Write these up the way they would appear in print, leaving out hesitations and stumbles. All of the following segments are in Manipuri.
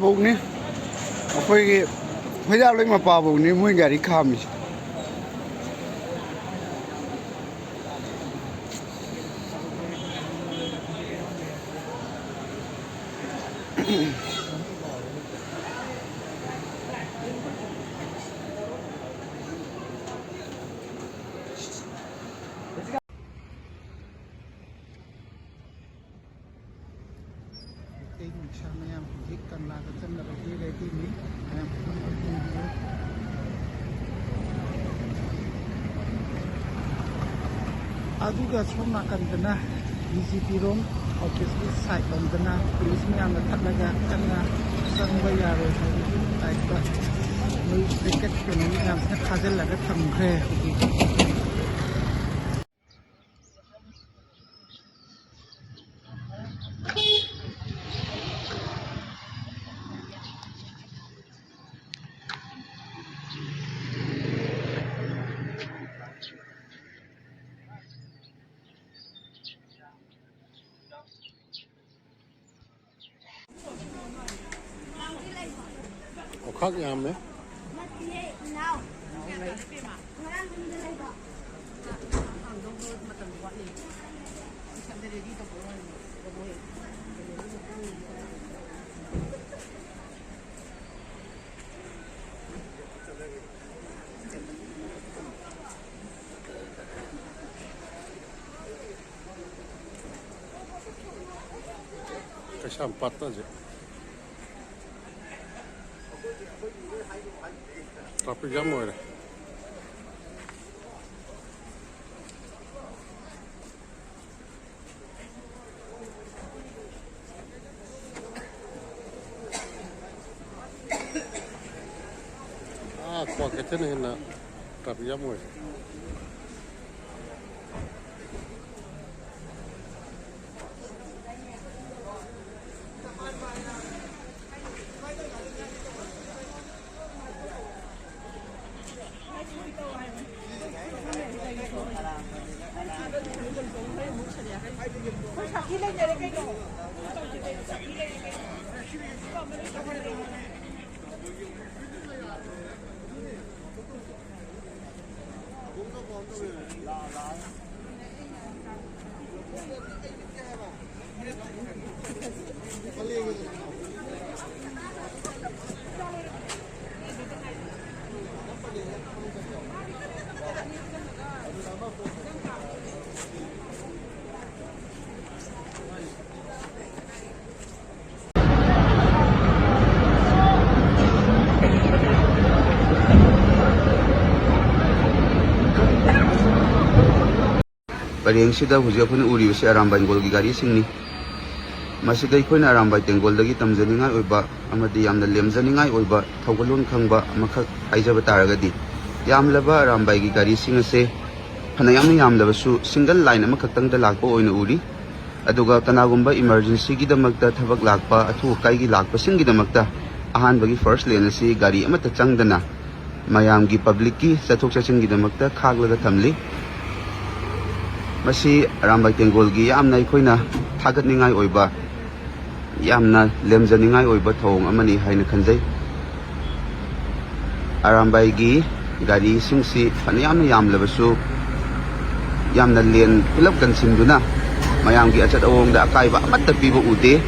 Bụng này phải ra lấy mà pa bụng này mới gari kham aduga somna kandana DGP room office ki side bandana police mi amna thalaga kanna sangba yaro type ka noi ticket ke ni am sa khajal laga thamkhre khác nhà mấy cái sao bắt đó chứ tapi jam rồi đấy. Qua cái thế này là tapi jam rồi. Pariang sida hujia khuna uri se Arambay Tengol gi gari singni masida ikhona Arambay Tengol dagi tamjaningai oiba amadi yamna lemjaningai oiba thawgalon khangba amakha haijaba taragadi yamlaba Arambay gi gari singase phana yamlaba su single line amakhaktang da lakpa oina uri aduga kanagumba emergency gi damakta thabak lakpa athu kai gi lakpa singi damakta ahan bagi first lane asi gari amata changdana mayam gi public ki chathok chachin gi damakta khaglaga thamli Masi Arambay Tengol gi yamna ikhona thagatningai oiba yamna lemjaningai oiba thong amani haina khanjai Arambay gi gari singsi phanyamna yamlabasu yamna len pilap kansinduna mayam gi achat awong da akaiba amatta piba ude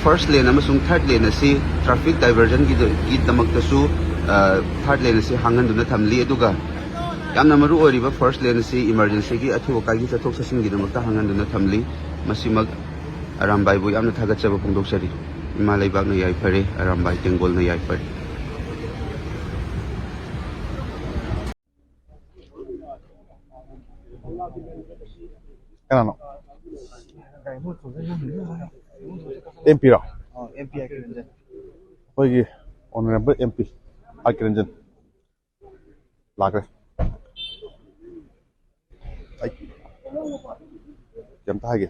first lane amasung third lane asi traffic diversion gi damakta su third lane asi hanganduna thamli aduga yamna maru oriba first lane si emergency gi athu kai gi chathok sasin gi damakta hanganduna thamli masimak Arambay bu yamna thagachaba phongdoksari ima leibak na Yaiphare Arambay Tengol na Yaiphare ano MP ra MP akiranjan hoigi honorable MP akiranjan lagre ai jam thage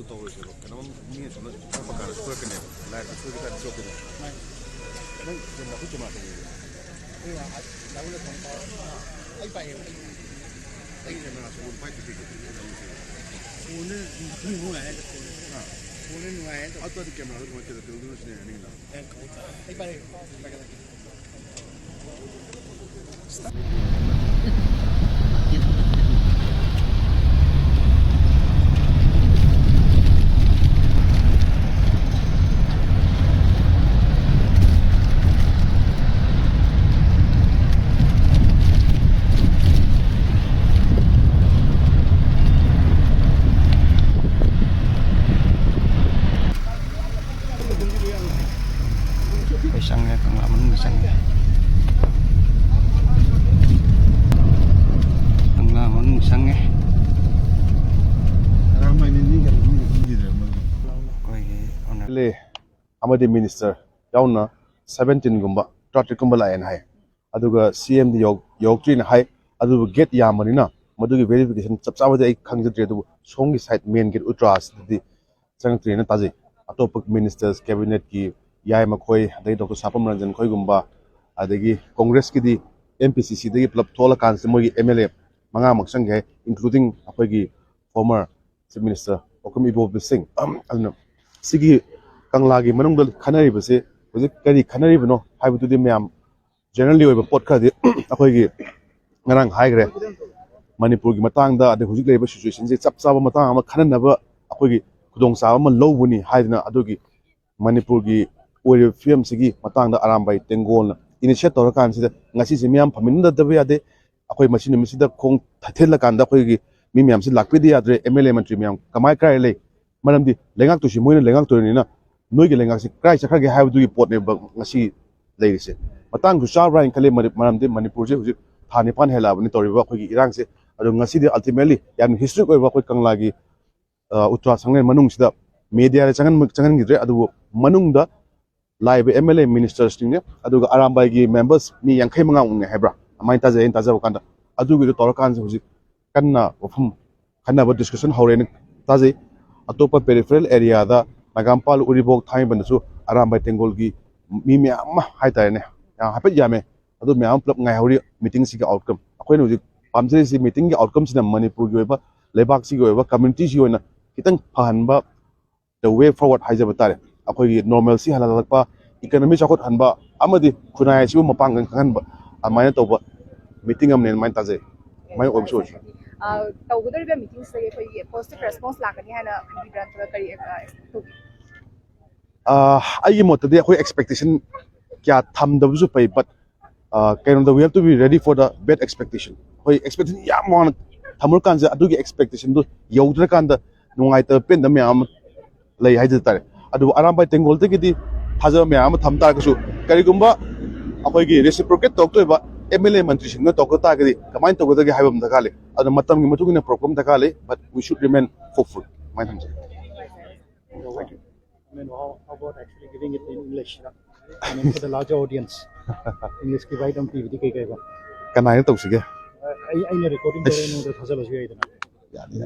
ꯇꯧꯔꯣꯏꯁꯦꯕ ꯀꯩꯅꯣꯝ ꯃꯤ ꯑꯁꯣꯝꯗ ꯆꯪꯕ ꯀꯥꯟꯗ ꯁꯣꯏꯔꯛꯀꯅꯦꯕ ꯂꯥꯏꯠꯇ ꯁꯣꯏꯕ ꯀꯥꯟꯗ ꯁꯣꯛꯀꯅꯤ ꯅꯪ ꯀꯦꯃꯦꯔꯥ ꯑꯩꯈꯣꯏ ꯀꯦꯃꯦꯔꯥ ꯑꯩ ꯄꯥꯏꯌꯦ ꯑꯩ ꯀꯦꯃꯦꯔꯥ ꯐꯣꯟ ꯄꯥꯏꯗ꯭ꯔꯤ ꯐꯣꯟꯗ ꯅꯨꯡꯉꯥꯏ ꯐꯣꯟꯗ ꯅꯨꯡꯉꯥꯏ ꯑꯗꯨꯗꯤ ꯀꯦꯃꯦꯔꯥꯗꯣ ꯀꯃꯥꯏꯅ ꯇꯧꯗꯣꯏꯅꯣ ꯇꯧꯗꯣꯏꯅꯣ ꯁꯤꯅꯦ ꯍꯥꯏꯅꯤꯡꯉꯤꯅ ꯑꯩ ꯄꯥꯏꯔꯦ Isangnya kang laman isangnya. Kang laman isangnya. ꯑꯔꯥꯡꯕ ꯅꯤꯡꯗꯤ ꯀꯩꯅꯣ ꯈꯪꯈꯤꯗ꯭ꯔꯦ ꯃꯣꯏꯒꯤ Koigi ona. ꯂꯦ ꯑꯃꯗꯤ ꯃꯤꯅꯤꯁꯇꯔ ꯌꯥꯎꯅ 17ꯒꯨꯝꯕ 33ꯒꯨꯝꯕ ꯂꯥꯛꯑꯦꯅ ꯍꯥꯏ ꯑꯗꯨꯒ CMꯗꯤ ꯌꯧꯔꯛꯇ꯭ꯔꯤꯅ ꯍꯥꯏ ꯑꯗꯨꯕꯨ ꯒꯦꯠ ꯌꯥꯝꯕꯅꯤꯅ ꯃꯗꯨꯒꯤ ꯚꯦꯔꯤꯐꯤꯀꯦꯁꯟ ꯆꯞ ꯆꯥꯕꯗꯤ ꯑꯩ ꯈꯪꯖꯗ꯭ꯔꯦ ꯑꯗꯨꯕꯨ ꯁꯣꯝꯒꯤ ꯁꯥꯏꯠ ꯃꯦꯟ ꯒꯦꯠ ꯎꯇ꯭ꯔꯥꯁꯤꯗꯗꯤ ꯆꯪꯉꯛꯇ꯭ꯔꯦꯅ ꯇꯥꯖꯩ ꯑꯇꯣꯞꯄ ꯃꯤꯅꯤꯁꯇꯔꯁ ꯀꯦꯕꯤꯅꯦꯠꯀꯤ ꯌꯥꯏꯃꯈꯣꯏ ꯑꯗꯒꯤ ꯗꯣꯛꯇꯔ ꯁꯥꯄꯝ ꯔꯟꯖꯟ ꯈꯣꯏꯒꯨꯝꯕ ꯑꯗꯒꯤ ꯀꯣꯡꯒ꯭ꯔꯦꯁꯀꯤꯗꯤ MPCCꯗꯒꯤ ꯄꯨꯂꯞ ꯊꯣꯛꯂꯀꯥꯟꯁꯤꯗ ꯃꯣꯏꯒꯤ MLA 5ꯃꯛ ꯆꯪꯒꯦ ꯍꯥꯏ ꯏꯟꯀ꯭ꯂꯨꯗꯤꯡ ꯑꯩꯈꯣꯏꯒꯤ ꯐꯣꯔꯃꯔ ꯆꯤꯐ ꯃꯤꯅꯤꯁꯇꯔ ꯑꯣꯀꯝ ꯏꯕꯣꯕ ꯁꯤꯡ ꯑꯗꯨꯅ ꯁꯤꯒꯤ ꯀꯪꯂꯥꯒꯤ ꯃꯅꯨꯡꯗ ꯈꯟꯅꯔꯤꯕꯁꯤ ꯍꯧꯖꯤꯛ ꯀꯔꯤ ꯈꯟꯅꯔꯤꯕꯅꯣ ꯍꯥꯏꯕꯗꯨꯗꯤ ꯃꯌꯥꯝ ꯖꯦꯅꯔꯦꯜꯂꯤ ꯑꯣꯏꯕ ꯄꯣꯠ ꯈꯔꯗꯤ ꯑꯩꯈꯣꯏꯒꯤ ꯉꯔꯥꯡ ꯍꯥꯏꯈ꯭ꯔꯦ ꯃꯅꯤꯄꯨꯔꯒꯤ ꯃꯇꯥꯡꯗ ꯑꯗꯩ ꯍꯧꯖꯤꯛ ꯂꯩꯔꯤꯕ ꯁꯤꯆꯨꯋꯦꯁꯟꯁꯤ ꯆꯞ ꯆꯥꯕ ꯃꯇꯥꯡ ꯑꯃ ꯈꯟꯅꯅꯕ ꯑꯩꯈꯣꯏꯒꯤ ꯈꯨꯗꯣꯡꯆꯥꯕ ꯑꯃ ꯂꯧꯕꯅꯤ ꯍꯥꯏꯗꯅ ꯑꯗꯨꯒꯤ ꯃꯅꯤꯄꯨꯔꯒꯤ ꯑꯣꯏꯔꯤꯕ ꯐꯤꯕꯝꯁꯤꯒꯤ ꯃꯇꯥꯡꯗ ꯑꯔꯥꯝꯕꯥꯏ ꯇꯦꯡꯒꯣꯜꯅ ꯏꯅꯤꯁꯤꯌꯦꯠ ꯇꯧꯔꯀꯥꯟꯁꯤꯗ ꯉꯁꯤꯁꯦ ꯃꯤꯌꯥꯝ ꯐꯝꯃꯤꯟꯅꯗꯕ ꯌꯥꯗꯦ ꯑꯩꯈꯣꯏ ꯃꯁꯤ ꯅꯨꯃꯤꯠꯁꯤꯗ ꯈꯣꯡ ꯊꯦꯜꯂꯀꯥꯟꯗ ꯑꯩꯈꯣꯏꯒꯤ ꯃꯤ ꯃꯌꯥꯝꯁꯤ ꯂꯥꯛꯄꯤꯗ ꯌꯥꯗ꯭ꯔꯦ MLA ꯃꯟꯇ꯭ꯔꯤ ꯃꯌꯥꯝ ꯀꯥꯏ ꯂꯩ ꯃꯔꯝꯗꯤ ꯂꯩꯉꯥꯛꯇꯨꯁꯤ ꯃꯣꯏꯅ ꯂꯩꯉꯥꯛꯇꯣꯏꯅꯤꯅ ꯅꯣꯏꯒꯤ ꯂꯩꯉꯥꯛꯁꯤ ꯀꯗꯥꯏ ꯆꯠꯈ꯭ꯔꯒꯦ ꯍꯥꯏꯕꯗꯨꯒꯤ ꯄꯣꯠꯅꯦꯕ ꯉꯁꯤ ꯂꯩꯔꯤꯁꯦ ꯃꯇꯥꯡꯁꯨ ꯆꯥꯕ꯭ꯔꯥ ꯍꯥꯏꯅ ꯈꯜꯂꯤ ꯃꯔꯝꯗꯤ ꯃꯅꯤꯄꯨꯔꯁꯦ ꯍꯧꯖꯤꯛ ꯊꯥ 9 ꯍꯦꯜꯂꯛꯑꯕꯅꯤ ꯇꯧꯔꯤꯕ ꯑꯩꯈꯣꯏꯒꯤ ꯏꯔꯥꯡꯁꯦ ꯑꯗꯣ ꯉꯁꯤꯗꯤ ꯑꯜꯇꯤꯃꯦꯠꯂꯤ ꯌꯥꯝꯅ ꯍꯤꯁꯇ꯭ꯔꯤꯛ ꯑꯣꯏꯕ ꯑꯩꯈꯣꯏ ꯀꯪꯂꯥꯒꯤ ꯎꯇ꯭ꯔꯥ ꯁꯪꯂꯦꯟ ꯃꯅꯨꯡꯁꯤꯗ ꯃꯦꯗꯤꯌꯥꯗ ꯆꯪꯍꯟꯈꯤꯗ꯭ꯔꯦ ꯑꯗꯨꯕꯨ ꯃꯅꯨꯡꯗ ꯂꯥꯛꯏꯕ MLA ꯃꯤꯅꯤꯁꯇꯔꯁꯤꯡꯅꯦ ꯑꯗꯨꯒ ꯑꯔꯥꯝꯕꯥꯏꯒꯤ ꯃꯦꯝꯕꯔꯁ ꯃꯤ 50 ꯍꯥꯏꯕ꯭ꯔꯥ ꯑꯗꯨꯃꯥꯏꯅ ꯇꯥꯖꯩ ꯑꯩꯅ ꯇꯥꯖꯕ ꯀꯥꯟꯗ ꯑꯗꯨꯒꯤꯗꯣ ꯇꯧꯔꯀꯥꯟꯁꯦ ꯍꯧꯖꯤꯛ ꯀꯟꯅ ꯋꯥꯐꯝ ꯈꯟꯅꯕ ꯗꯤꯁꯀꯁꯟ ꯍꯧꯔꯦꯅ ꯇꯥꯖꯩ ꯑꯇꯣꯞꯄ ꯄꯦꯔꯤꯐꯦꯔꯦꯜ ꯑꯦꯔꯤꯌꯥꯗ ꯅꯥꯒꯥꯝꯄꯥꯜ ꯎꯔꯤꯄꯣꯛ ꯊꯥꯡꯃꯩꯕꯟꯗꯁꯨ ꯑꯔꯥꯝꯕꯥꯏ ꯇꯦꯡꯒꯣꯜꯒꯤ ꯃꯤ ꯃꯌꯥꯝ ꯑꯃ ꯍꯥꯏꯇꯥꯔꯦꯅꯦ ꯍꯥꯏꯐꯦꯠ ꯌꯥꯝꯃꯦ ꯑꯗꯨ ꯃꯌꯥꯝ ꯄꯨꯂꯞ ꯉꯥꯏꯍꯧꯔꯤ ꯃꯤꯇꯤꯡꯁꯤꯒꯤ ꯑꯥꯎꯠꯀꯝ ꯑꯩꯈꯣꯏꯅ ꯍꯧꯖꯤꯛ ꯄꯥꯝꯖꯔꯤꯁꯤ ꯃꯤꯇꯤꯡꯒꯤ ꯑꯥꯎꯠꯀꯝꯁꯤꯅ ꯃꯅꯤꯄꯨꯔꯒꯤ ꯑꯣꯏꯕ ꯂꯩꯕꯥꯛꯁꯤꯒꯤ ꯑꯣꯏꯕ ꯀꯝꯃ꯭ꯌꯨꯅꯤꯇꯤꯁꯤꯒꯤ ꯑꯣꯏꯅ ꯈꯤꯇꯪ ꯐꯍꯟꯕ ꯗ ꯋꯦ ꯐꯣꯔꯋꯥꯔꯗ ꯍꯥꯏꯖꯕ ꯇꯥꯔꯦ ꯑꯩꯈꯣꯏꯒꯤ ꯅꯣꯔꯃꯦꯜꯁꯤ ꯍꯜꯍꯜꯂꯛꯄ ꯏꯀꯣꯅꯣꯃꯤ ꯆꯥꯎꯈꯠꯍꯟꯕ ꯑꯃꯗꯤ ꯈꯨꯟꯅꯥꯏ ꯑꯁꯤꯕꯨ ꯃꯄꯥꯡꯒꯜ ꯈꯪꯍꯟꯕ ꯑꯗꯨꯃꯥꯏꯅ ꯇꯧꯕ ꯃꯤꯇꯤꯡ ꯑꯃꯅꯦ ꯑꯗꯨꯃꯥꯏꯅ ꯇꯥꯖꯩ ꯑꯗꯨꯃꯥꯏꯅ ꯑꯣꯏꯕꯁꯨ ꯑꯣꯏꯁꯨ ꯇꯧꯒꯗꯧꯔꯤꯕ ꯃꯤꯇꯤꯡꯁꯤꯗꯒꯤ ꯑꯩꯈꯣꯏꯒꯤ ꯄꯣꯖꯤꯇꯤꯚ ꯔꯦꯁꯄꯣꯟꯁ ꯂꯥꯛꯀꯅꯤ ꯍꯥꯏꯅ ꯈꯟꯕꯤꯕ꯭ꯔꯥ ꯅꯠꯇ꯭ꯔꯒ ꯀꯔꯤ ꯑꯦꯛꯁꯄꯦꯛ ꯇꯧꯕꯤ ꯑꯩꯒꯤ ꯃꯣꯠꯇꯗꯤ ꯑꯩꯈꯣꯏ ꯑꯦꯛꯁꯄꯦꯛꯇꯦꯁꯟ ꯀꯌꯥ ꯊꯝꯗꯕꯁꯨ ꯐꯩ ꯕꯠ ꯀꯩꯅꯣꯗ we have to be ready for the bad expectation ꯑꯩꯈꯣꯏ ꯑꯦꯛꯁꯄꯦꯛꯇꯦꯁꯟ ꯌꯥꯝ ꯋꯥꯡꯅ ꯊꯝꯃꯨꯔꯀꯥꯟꯁꯤꯗ ꯑꯗꯨꯒꯤ ꯑꯦꯛꯁꯄꯦꯛꯇꯦꯁꯟꯗꯨ ꯌꯧꯗ꯭ꯔꯀꯥꯟꯗ ꯅꯨꯡꯉꯥꯏꯇꯕ ꯄꯦꯟꯗꯕ ꯃꯌꯥꯝ ꯑꯃ ꯂꯩ ꯍꯥꯏꯖꯕ ꯇꯥꯔꯦ ꯑꯗꯨꯕꯨ ꯑꯔꯥꯝꯕꯥꯏ ꯇꯦꯡꯒꯣꯜꯗꯒꯤꯗꯤ ꯊꯥꯖꯕ ꯃꯌꯥꯝ ꯑꯃ ꯊꯝ ꯇꯥꯔꯒꯁꯨ ꯀꯔꯤꯒꯨꯝꯕ ꯑꯩꯈꯣꯏꯒꯤ ꯔꯦꯁꯤꯄ꯭ꯔꯣꯀꯦꯠ ꯇꯧꯔꯛꯇꯣꯏꯕ MLA ꯃꯟꯇ꯭ꯔꯤꯁꯤꯡꯅ ꯇꯧꯔꯛ ꯇꯥꯔꯒꯗꯤ ꯀꯃꯥꯏꯅ ꯇꯧꯒꯗꯒꯦ ꯍꯥꯏꯕ ꯑꯃ ꯗꯔꯀꯥꯔ ꯂꯩ ꯑꯗꯨꯅ ꯃꯇꯝꯒꯤ ꯃꯇꯨꯡ ꯏꯟꯅ ꯄꯨꯔꯛꯄ ꯑꯃ ꯗꯔꯀꯥꯔ ꯂꯩ ꯕꯠ ꯋꯤ ꯁꯨꯗ ꯔꯤꯃꯦꯟ ꯍꯣꯞꯐꯨꯜ ꯑꯗꯨꯃꯥꯏꯅ ꯊꯝꯖꯩ How about actually giving it in English? I mean, for the larger audience. English ki bite TV kay kay ba? ꯀꯅꯥꯅ ꯇꯧꯁꯤꯒꯦ Ay na recording ko rin nung thazal siya ito na. ꯌꯥꯅꯤ